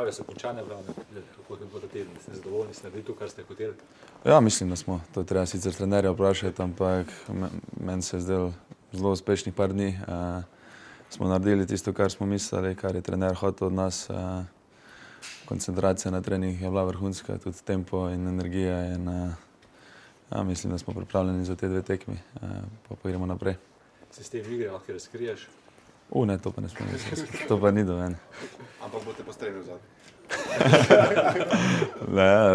priprave so končane, kako je bilo ta teden, ste zadovoljni, ste naredili to, kar ste hoteli? Ja, mislim, da smo. To je treba sicer trenerja vprašati, ampak meni se je zdelo zelo uspešnih par dni. Smo naredili tisto, kar smo mislili, kar je trener hotel od nas. Koncentracija na trening je bila vrhunska, tudi tempo in energija. Ja, mislim, da smo pripravljeni za te dve tekmi, pa gremo naprej. Sistem igre lahko razkriješ? Ne, to pa ne smem. To pa ni do mene. Ampak boste pa stremili zadnji.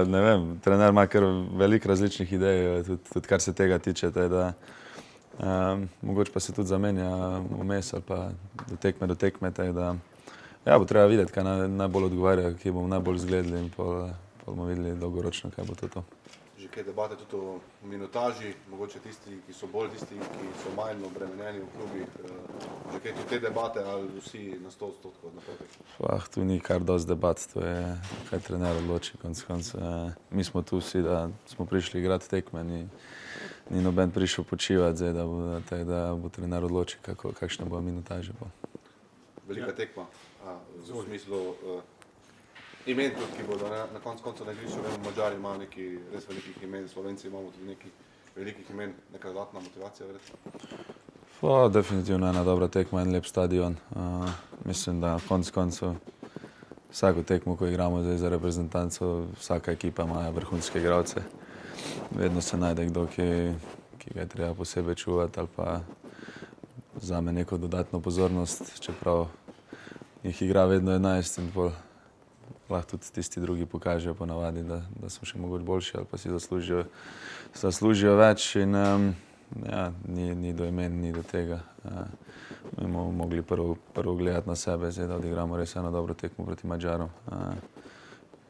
Ne vem, trener ima kar veliko različnih idej, tudi kar se tega tiče, da mogoče pa se tudi zamenja vmes ali pa do tekme, da ja, bo treba videti, kaj najbolj odgovarja, kje bomo najbolj zgledali in pol bomo videli dolgoročno, kaj bo to. Že kaj debate tudi o minutaži, mogoče tisti, ki so bolj, tisti, ki so manj obremenjeni v klubih, že kaj tudi te debate ali vsi na 100% napotek? Tu ni kar dosti debat, to je, kaj trener odloči, konec koncev. Mi smo tu vsi, da smo prišli igrati tekme, ni noben prišel počivati zdaj, da bo trener odločil, kakšna bo minutaža. Velika tekma, v smislu imen tudi, ki bodo na koncu na igrišču. Vemo, Madžari imajo nekaj res velikih imen, Slovenci imamo tudi nekaj velikih imen, neka dodatna motivacija verjetno? Definitivno ena dobra tekma, en lep stadion. Mislim, da konec koncev vsako tekmo, ko igramo zdaj za reprezentanco, vsaka ekipa ima vrhunske igralce. Vedno se najde kdo, ki ga je treba posebej čuvati ali pa vzame neko dodatno pozornost, čeprav jih igra vedno 11 in pol lahko tudi tisti drugi pokažejo ponavadi, da so še mogoče boljši ali pa si zaslužijo več in ja, ni do imen, ni do tega. Mi bomo mogli prvo gledati na sebe, zdaj da odigramo res eno dobro tekmo proti Madžarom,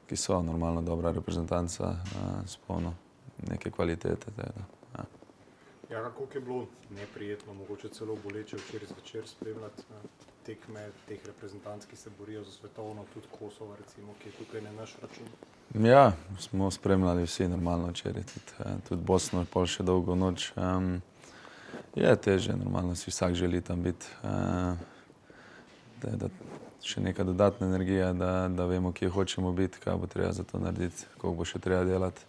ki so normalno dobra reprezentanca, s polno neke kvalitete. Ja, kako je bilo neprijetno, mogoče celo boleče včeraj zvečer spremljati tekme teh reprezentanc, ki se borijo za svetovno, tudi Kosovo recimo, ki je tukaj na naš račun? Ja, smo spremljali vsi normalno včeraj, tudi Bosno, pol še dolgo noč. Je težje, normalno si vsak želi tam biti, da še neka dodatna energija, da vemo, kje hočemo biti, kaj bo treba za to narediti, koliko bo še treba delati.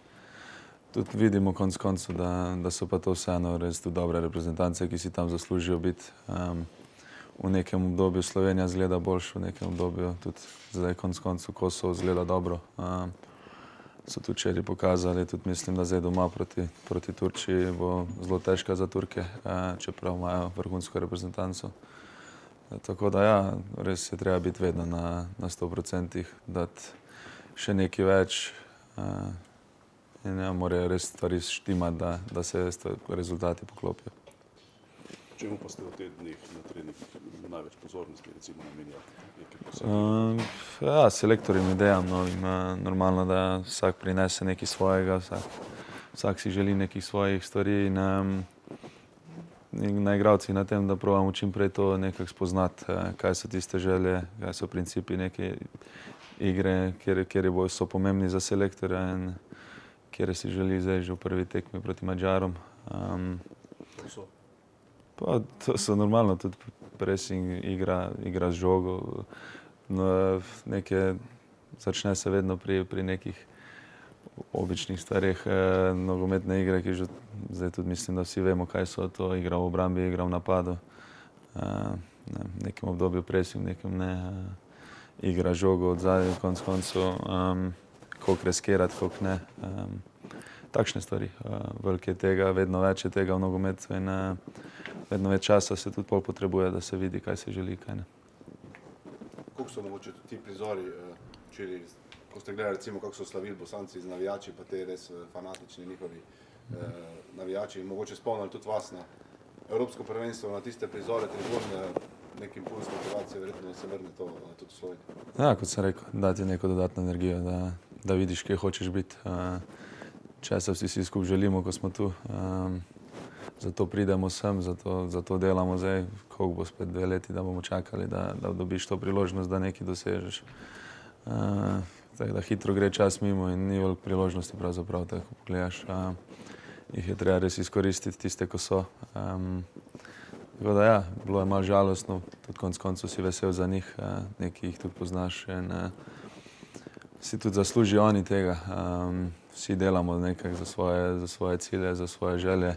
Tudi vidimo konec koncev, da so pa to vseeno res tudi dobre reprezentance, ki si tam zaslužijo biti. V nekem obdobju Slovenija zgleda boljše, v nekem obdobju tudi zdaj konec koncev Kosovo zgleda dobro. So tudi včeraj pokazali, tudi mislim, da zdaj doma proti Turčiji bo zelo težka za Turke, čeprav imajo vrhunsko reprezentanco. Tako da ja, res je treba biti vedno na 100%, dati še nekaj več. In ja, morajo res stvari štimati, da se rezultati poklopijo. Čemu pa ste v teh dneh na treningih največ pozornosti recimo namenjali? Ja, selektorjim idejam novim. Normalno, da vsak prinese nekaj svojega, vsak si želi nekih svojih stvari in na igralcih na tem, da probamo čim prej to nekako spoznati, kaj so tiste želje, kaj so principi neke igre, kjer so pomembni za selektorja in kjer si želi zdaj že v prvi tekmi proti Madžarom. Pa to so normalno, tudi pressing, igra z žogo. Začne se vedno pri nekih običnih stvareh nogometne igre, ki že zdaj tudi mislim, da vsi vemo, kaj so to. Igra v obrambi, igra v napadu. V nekem obdobju pressing, v nekem ne. Igra žogo od zadaj, konec koncev. Koliko riskirati, koliko ne. Takšne stvari. Veliko je tega, vedno več je tega v nogometu in vedno več časa se tudi pol potrebuje, da se vidi, kaj se želi, kaj ne. Koliko so mogoče ti prizori včeraj, ko ste gledali recimo, kako so slavili Bosanci z navijači, pa te res fanatični njihovi navijači, mogoče spomnili tudi vas na Evropsko prvenstvo, na tiste prizore, tribune, nek impuls, motivacije, verjetno se vrne to tudi v Sloveniji. Ja, kot sem rekel, dati neko dodatno energijo, da vidiš, kje hočeš biti. Česa vsi skupaj želimo, ko smo tu. Zato pridemo sem, zato delamo zdaj, koliko bo spet 2 leti, da bomo čakali, da dobiš to priložnost, da nekaj dosežeš. Tako da hitro gre čas mimo in ni veliko priložnosti pravzaprav, tako pogledaš. Jih je treba res izkoristiti tiste, ko so. Tako da ja, bilo je malo žalostno, tudi konec koncev si vesel za njih, nekaj jih tudi poznaš in si tudi zaslužijo oni tega. Vsi delamo nekako za svoje cilje, za svoje želje.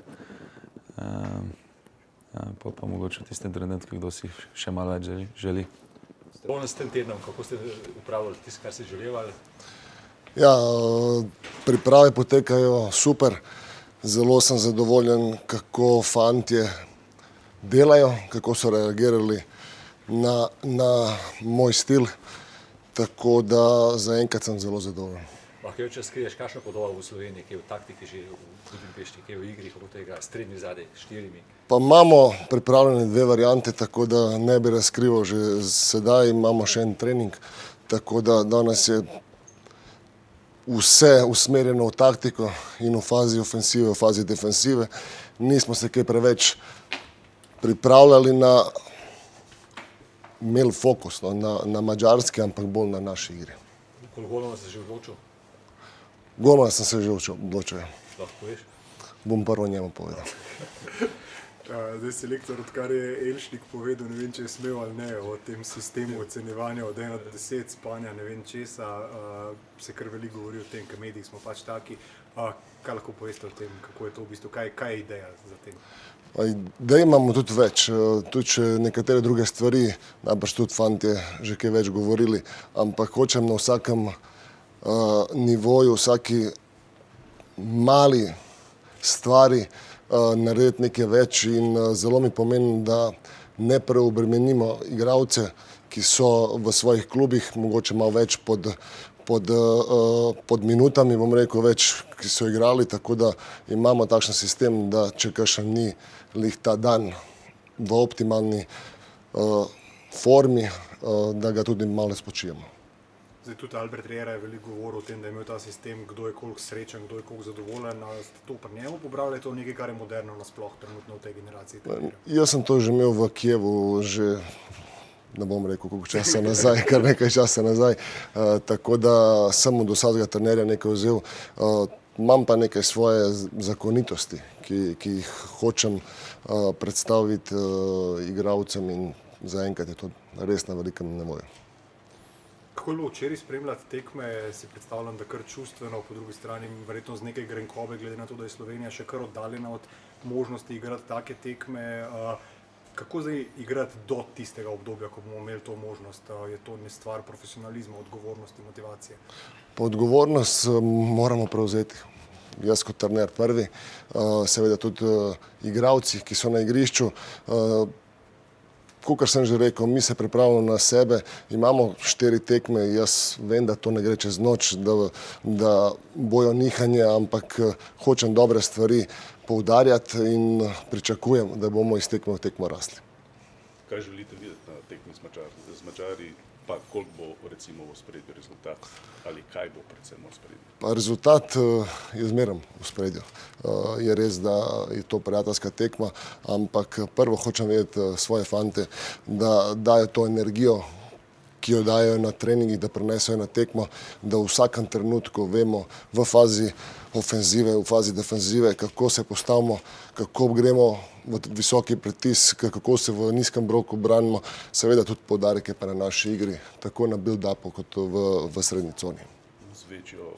Pa mogoče v tistem trenutku, kdo si še malo več želi. Zadovoljni s tem tednom, kako ste upravljali tisto, kar ste želeli? Ja, priprave potekajo super. Zelo sem zadovoljen, kako fantje delajo, kako so reagirali na moj stil. Tako da zaenkrat sem zelo zadovoljen. Lahko če skriješ, kakšna podoba v Sloveniji, ki je v taktiki že v Budimpešti, ki je v igri, kako tega srednji zadej, 4. Pa imamo pripravljene 2 variante, tako da ne bi razkrival že sedaj. Imamo še en trening, tako da danes je vse usmerjeno v taktiko in v fazi ofensive, v fazi defensive. Nismo se kaj preveč pripravljali imeli fokus na Madžarski, ampak bolj na naši igri. Koliko golov ste že odločil? Golman sem se že odločil. Lahko poveš? Bom prvo njemu povedal. Zdaj selektor, odkar je Elšnik povedal, ne vem, če je smel ali ne, o tem sistemu ocenjevanja od 1 do 10, spanja, ne vem česa, se kar veliko govori o tem, ker mediji smo pač taki. Kaj lahko poveste o tem, kako je to v bistvu, kaj je ideja za tem? Da imamo tudi več, tudi če nekatere druge stvari, najbrž tudi fantje že kaj več govorili, ampak hočem na vsakem nivoju, vsaki mali stvari narediti nekaj več in zelo mi pomeni, da ne preobremenimo igralce, ki so v svojih klubih, mogoče malo več pod minutami, bom rekel, več, ki so igrali, tako da imamo takšen sistem, da če kakšen ni lih ta dan v optimalni formi, da ga tudi malo spočijemo. Zdaj tudi Albert Riera je veliko govoril o tem, da je imel ta sistem, kdo je koliko srečen, kdo je koliko zadovoljen. Ste to pri njemu pobrali, je to nekaj, kar je moderno nasploh trenutno v tej generaciji? Jaz sem to že imel v Kijevu, že ne bom rekel koliko časa nazaj, kar nekaj časa nazaj, tako da sem od vsakega trenerja nekaj vzel. Imam pa nekaj svoje zakonitosti, ki jih hočem predstaviti igralcem in zaenkrat je to res na velikem nivoju. Kako je bilo včeraj spremljati tekme, si predstavljam, da kar čustveno, po drugi strani verjetno z nekaj grenkobe, glede na to, da je Slovenija še kar oddaljena od možnosti igrati take tekme. Kako zdaj igrati do tistega obdobja, ko bomo imeli to možnost? Je to ne stvar profesionalizma, odgovornosti, motivacije? Pa odgovornost moramo prevzeti. Jaz kot trener prvi, seveda tudi igralci, ki so na igrišču. Kakor sem že rekel, mi se pripravljamo na sebe, imamo 4 tekme, jaz vem, da to ne gre čez noč, da bojo nihanje, ampak hočem dobre stvari poudarjati in pričakujem, da bomo iz tekme v tekmo rasli. Kaj želite videti na tekmi z Madžari, pa koliko bo recimo v ospredju rezultat ali kaj bo predvsem v ospredju? Pa rezultat je zmeraj v ospredju. Je res, da je to prijateljska tekma, ampak prvo hočem videti svoje fante, da dajo to energijo, ki jo dajo na treningih, da prenesejo na tekmo, da v vsakem trenutku vemo v fazi ofenzive, v fazi defenzive, kako se postavimo, kako gremo v visoki pritisk, kako se v nizkem bloku branimo, seveda tudi poudarek je pa na naši igri, tako na build-upu kot v srednji coni. Z večjo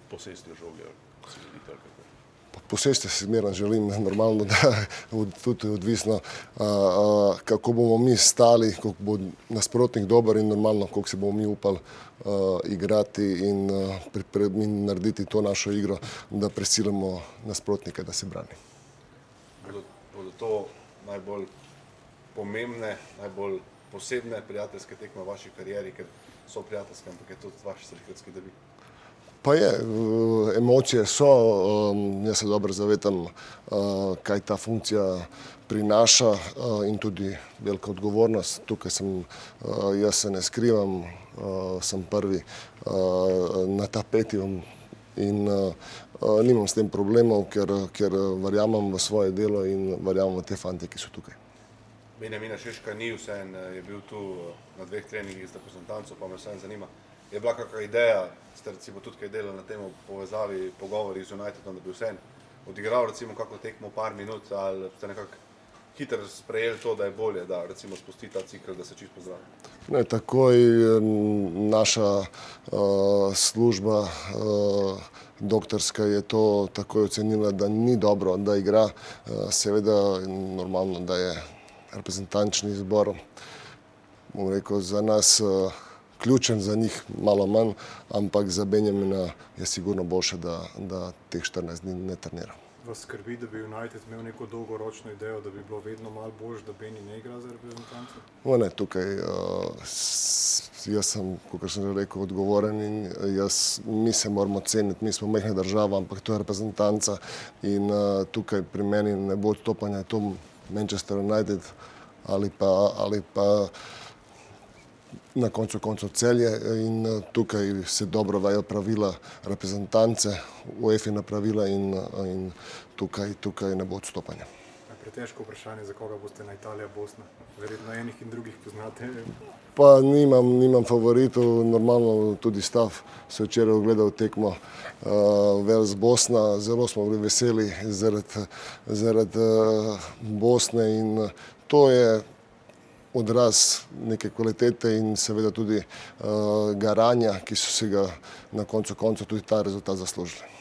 posestjo žoge, si želite ali kako? Posestjo si zmeraj želim, normalno, da tudi odvisno, kako bomo mi stali, koliko bo nasprotnik dober in normalno, koliko se bomo mi upali igrati in narediti to našo igro, da prisilimo nasprotnika, da se brani. Bodo to najbolj pomembne, najbolj posebne prijateljske tekme v vaši karieri, ker so prijateljske, ampak je to vaš selektorski debut? Pa je, emocije so, jaz se dobro zavedam, kaj ta funkcija prinaša in tudi velika odgovornost. Tukaj sem, jaz se ne skrivam, sem prvi na tapeti in nimam s tem problemov, ker verjamem v svoje delo in verjamem v te fante, ki so tukaj. Benjamina Šeška ni vseeno, je bil tu na 2 treningih z reprezentanco, pa me vseeno zanima. Je bila kakšna ideja, ste recimo tudi kaj delali na tem povezavi, pogovori z Unitedom, da bi vseeno odigral recimo kako tekmo par minut ali ste nekako hitro sprejeli to, da je bolje, da recimo spusti ta cikl, da se čisto pozdravi? Ne, takoj naša služba doktorska je to takoj ocenila, da ni dobro, da igra. Seveda normalno, da je reprezentančni izbor, bom rekel, za nas ključen, za njih malo manj, ampak za Benjamina je sigurno boljše, da teh 14 dni ne trenira. Vas skrbi, da bi United imel neko dolgoročno idejo, da bi bilo vedno malo boljše, da Beni ne igra za reprezentanco? Ne, tukaj jaz sem, kot sem že rekel, odgovoren in mi se moramo ceniti, mi smo majhna država, ampak to je reprezentanca in tukaj pri meni ne bo odstopanja, to Manchester United ali pa na koncu koncev Celje in tukaj se dobro vejo pravila reprezentance, UEFA pravila in tukaj ne bo odstopanja. Pretežko vprašanje, za koga boste na Italija-Bosna. Verjetno enih in drugih poznate. Pa nimam favoritov, normalno tudi stav se včeraj ogledal tekmo Wales-Bosna, zelo smo bili veseli zaradi Bosne in to je odraz neke kvalitete in seveda tudi garanja, ki so si ga na koncu koncev tudi ta rezultat zaslužili.